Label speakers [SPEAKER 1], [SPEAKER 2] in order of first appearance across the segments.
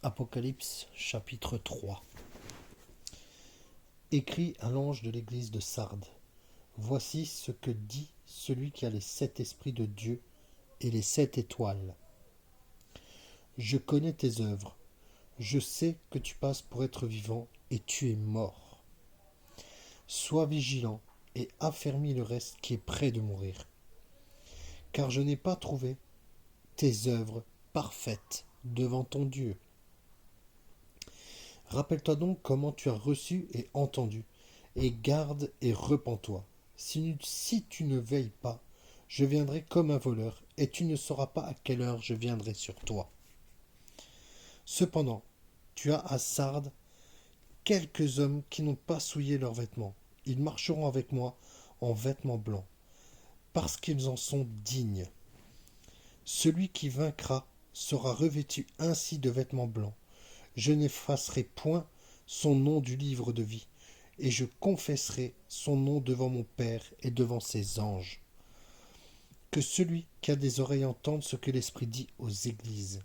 [SPEAKER 1] Apocalypse chapitre 3. Écrit à l'ange de l'église de Sardes. Voici ce que dit celui qui a les 7 esprits de Dieu et les 7 étoiles. Je connais tes œuvres. Je sais que tu passes pour être vivant et tu es mort. Sois vigilant et affermis le reste qui est près de mourir. Car je n'ai pas trouvé tes œuvres parfaites devant ton Dieu. Rappelle-toi donc comment tu as reçu et entendu, et garde et repens-toi. Si tu ne veilles pas, je viendrai comme un voleur, et tu ne sauras pas à quelle heure je viendrai sur toi. Cependant, tu as à Sardes quelques hommes qui n'ont pas souillé leurs vêtements. Ils marcheront avec moi en vêtements blancs, parce qu'ils en sont dignes. Celui qui vaincra sera revêtu ainsi de vêtements blancs. Je n'effacerai point son nom du livre de vie, et je confesserai son nom devant mon Père et devant ses anges. Que celui qui a des oreilles entende ce que l'Esprit dit aux églises.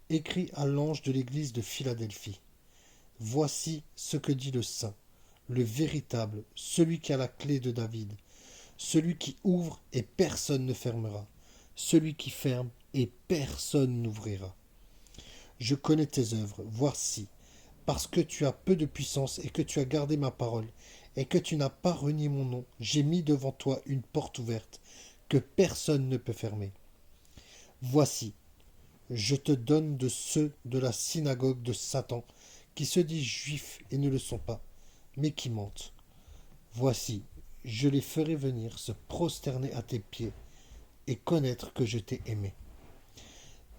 [SPEAKER 1] Écris à l'ange de l'église de Philadelphie. Voici ce que dit le Saint, le véritable, celui qui a la clé de David, celui qui ouvre et personne ne fermera, celui qui ferme et personne n'ouvrira. Je connais tes œuvres, voici, parce que tu as peu de puissance et que tu as gardé ma parole, et que tu n'as pas renié mon nom, j'ai mis devant toi une porte ouverte, que personne ne peut fermer. Voici, je te donne de ceux de la synagogue de Satan, qui se disent juifs et ne le sont pas, mais qui mentent. Voici, je les ferai venir se prosterner à tes pieds, et connaître que je t'ai aimé.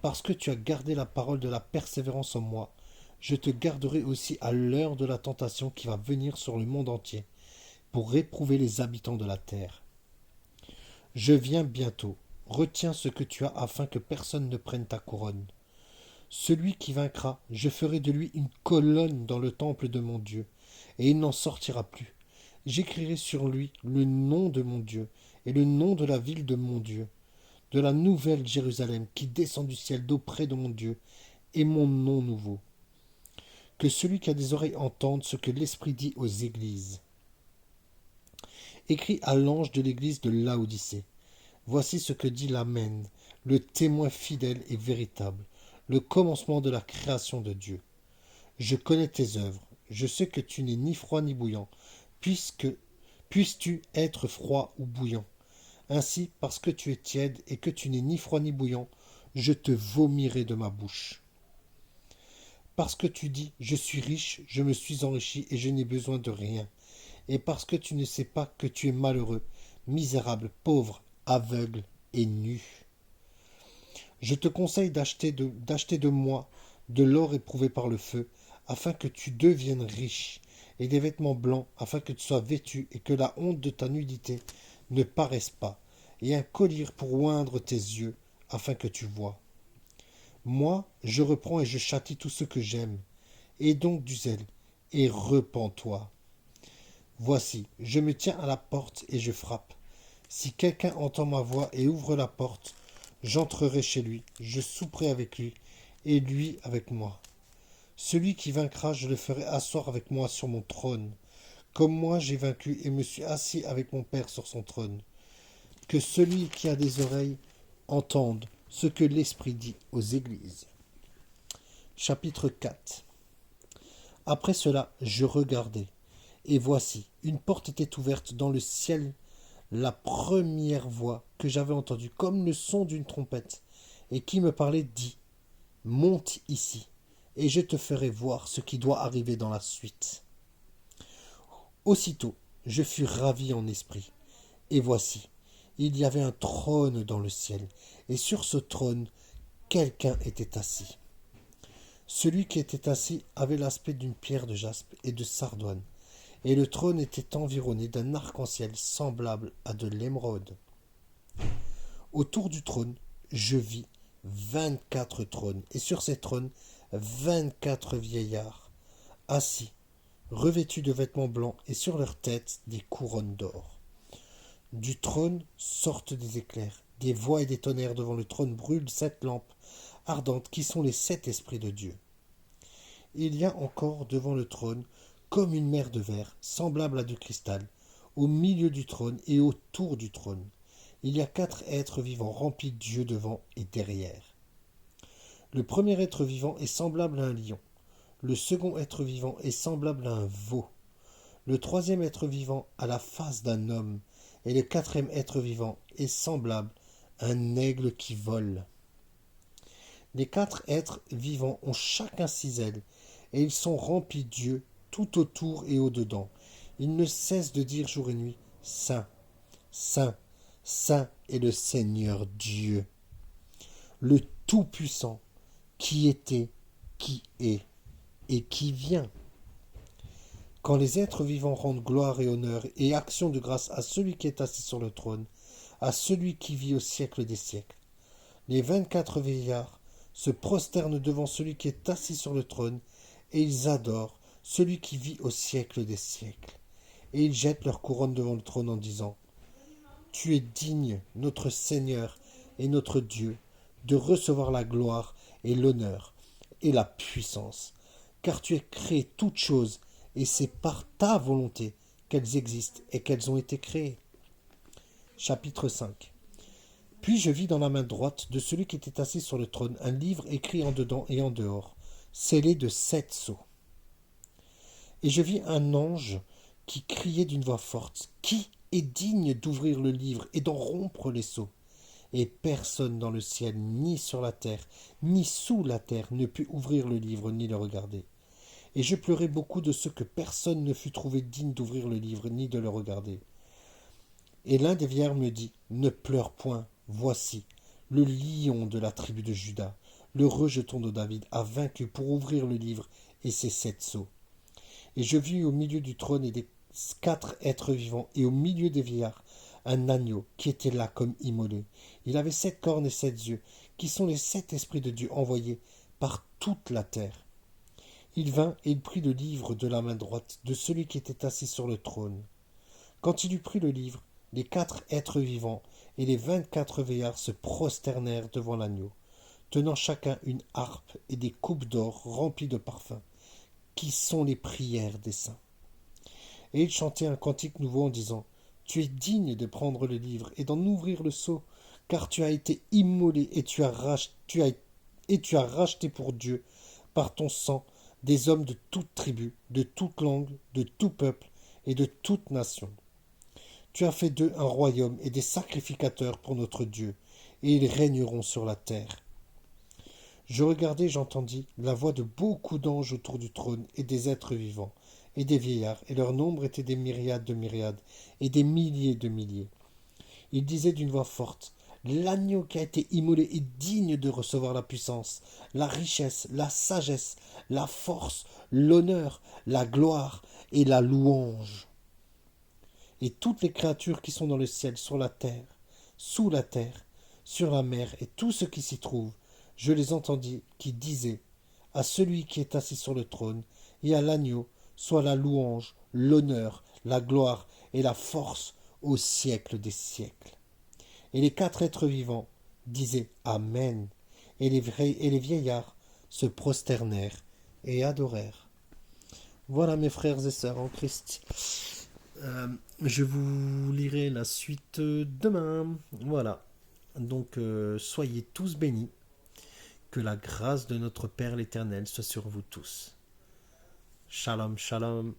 [SPEAKER 1] Parce que tu as gardé la parole de la persévérance en moi, je te garderai aussi à l'heure de la tentation qui va venir sur le monde entier, pour réprouver les habitants de la terre. Je viens bientôt, retiens ce que tu as afin que personne ne prenne ta couronne. Celui qui vaincra, je ferai de lui une colonne dans le temple de mon Dieu, et il n'en sortira plus. J'écrirai sur lui le nom de mon Dieu, et le nom de la ville de mon Dieu, de la nouvelle Jérusalem qui descend du ciel d'auprès de mon Dieu, et mon nom nouveau. Que celui qui a des oreilles entende ce que l'Esprit dit aux églises. Écrit à l'ange de l'église de Laodicée. Voici ce que dit l'Amen, le témoin fidèle et véritable, le commencement de la création de Dieu. Je connais tes œuvres, je sais que tu n'es ni froid ni bouillant, puisses-tu être froid ou bouillant. Ainsi, parce que tu es tiède et que tu n'es ni froid ni bouillant, je te vomirai de ma bouche. Parce que tu dis, je suis riche, je me suis enrichi et je n'ai besoin de rien. Et parce que tu ne sais pas que tu es malheureux, misérable, pauvre, aveugle et nu. Je te conseille d'acheter de moi de l'or éprouvé par le feu, afin que tu deviennes riche, et des vêtements blancs, afin que tu sois vêtu et que la honte de ta nudité ne paraisse pas, et un collier pour oindre tes yeux, afin que tu vois. Moi, je reprends et je châtie tout ce que j'aime. Aie donc du zèle, et repens-toi. Voici, je me tiens à la porte et je frappe. Si quelqu'un entend ma voix et ouvre la porte, j'entrerai chez lui, je souperai avec lui, et lui avec moi. Celui qui vaincra, je le ferai asseoir avec moi sur mon trône, comme moi j'ai vaincu et me suis assis avec mon Père sur son trône. Que celui qui a des oreilles entende ce que l'Esprit dit aux églises. Chapitre 4. Après cela, je regardai, et voici, une porte était ouverte dans le ciel. La première voix que j'avais entendue, comme le son d'une trompette, et qui me parlait, dit : monte ici, et je te ferai voir ce qui doit arriver dans la suite. Aussitôt, je fus ravi en esprit, et voici, il y avait un trône dans le ciel, et sur ce trône, quelqu'un était assis. Celui qui était assis avait l'aspect d'une pierre de jaspe et de sardoine, et le trône était environné d'un arc-en-ciel semblable à de l'émeraude. Autour du trône, je vis 24 trônes, et sur ces trônes, 24 vieillards, assis, revêtus de vêtements blancs, et sur leurs têtes des couronnes d'or. Du trône sortent des éclairs, des voix et des tonnerres. Devant le trône brûlent 7 lampes, ardentes qui sont les 7 esprits de Dieu. Il y a encore devant le trône comme une mer de verre, semblable à du cristal, au milieu du trône et autour du trône. Il y a 4 êtres vivants remplis d'yeux devant et derrière. Le premier être vivant est semblable à un lion. Le second être vivant est semblable à un veau. Le troisième être vivant a la face d'un homme. Et le quatrième être vivant est semblable à un aigle qui vole. Les 4 êtres vivants ont chacun 6 ailes, et ils sont remplis d'yeux tout autour et au-dedans. Ils ne cessent de dire jour et nuit, Saint, Saint, Saint est le Seigneur Dieu, le Tout-Puissant, qui était, qui est et qui vient. Quand les êtres vivants rendent gloire et honneur et action de grâce à celui qui est assis sur le trône, à celui qui vit au siècle des siècles, les 24 vieillards se prosternent devant celui qui est assis sur le trône, et ils adorent celui qui vit au siècle des siècles. Et ils jettent leur couronne devant le trône en disant, Tu es digne, notre Seigneur et notre Dieu, de recevoir la gloire et l'honneur et la puissance, car tu as créé toutes choses, et c'est par ta volonté qu'elles existent et qu'elles ont été créées. Chapitre 5. Puis je vis dans la main droite de celui qui était assis sur le trône un livre écrit en dedans et en dehors, scellé de 7 sceaux. Et je vis un ange qui criait d'une voix forte, Qui est digne d'ouvrir le livre et d'en rompre les sceaux? Et personne dans le ciel, ni sur la terre, ni sous la terre, ne put ouvrir le livre ni le regarder. Et je pleurai beaucoup de ce que personne ne fut trouvé digne d'ouvrir le livre ni de le regarder. Et l'un des vieillards me dit, Ne pleure point, voici, le lion de la tribu de Juda, le rejeton de David, a vaincu pour ouvrir le livre et ses 7 sceaux. Et je vis au milieu du trône et des 4 êtres vivants, et au milieu des vieillards, un agneau qui était là comme immolé. Il avait 7 cornes et 7 yeux, qui sont les 7 esprits de Dieu envoyés par toute la terre. Il vint et il prit le livre de la main droite de celui qui était assis sur le trône. Quand il eut pris le livre, les 4 êtres vivants et les 24 vieillards se prosternèrent devant l'agneau, tenant chacun une harpe et des coupes d'or remplies de parfums, qui sont les prières des saints. Et ils chantaient un cantique nouveau en disant, Tu es digne de prendre le livre et d'en ouvrir le sceau, car tu as été immolé et tu as racheté pour Dieu, par ton sang, des hommes de toute tribu, de toute langue, de tout peuple et de toute nation. Tu as fait d'eux un royaume et des sacrificateurs pour notre Dieu, et ils régneront sur la terre. Je regardai et j'entendis la voix de beaucoup d'anges autour du trône et des êtres vivants, et des vieillards, et leur nombre était des myriades de myriades, et des milliers de milliers. Ils disaient d'une voix forte, L'agneau qui a été immolé est digne de recevoir la puissance, la richesse, la sagesse, la force, l'honneur, la gloire et la louange. Et toutes les créatures qui sont dans le ciel, sur la terre, sous la terre, sur la mer et tout ce qui s'y trouve, je les entendis qui disaient, à celui qui est assis sur le trône et à l'agneau, soit la louange, l'honneur, la gloire et la force au siècle des siècles. Et les 4 êtres vivants disaient Amen, et les vieillards se prosternèrent et adorèrent. Voilà mes frères et sœurs en Christ. Je vous lirai la suite demain. Voilà. Donc soyez tous bénis. Que la grâce de notre Père l'Éternel soit sur vous tous. Shalom, shalom.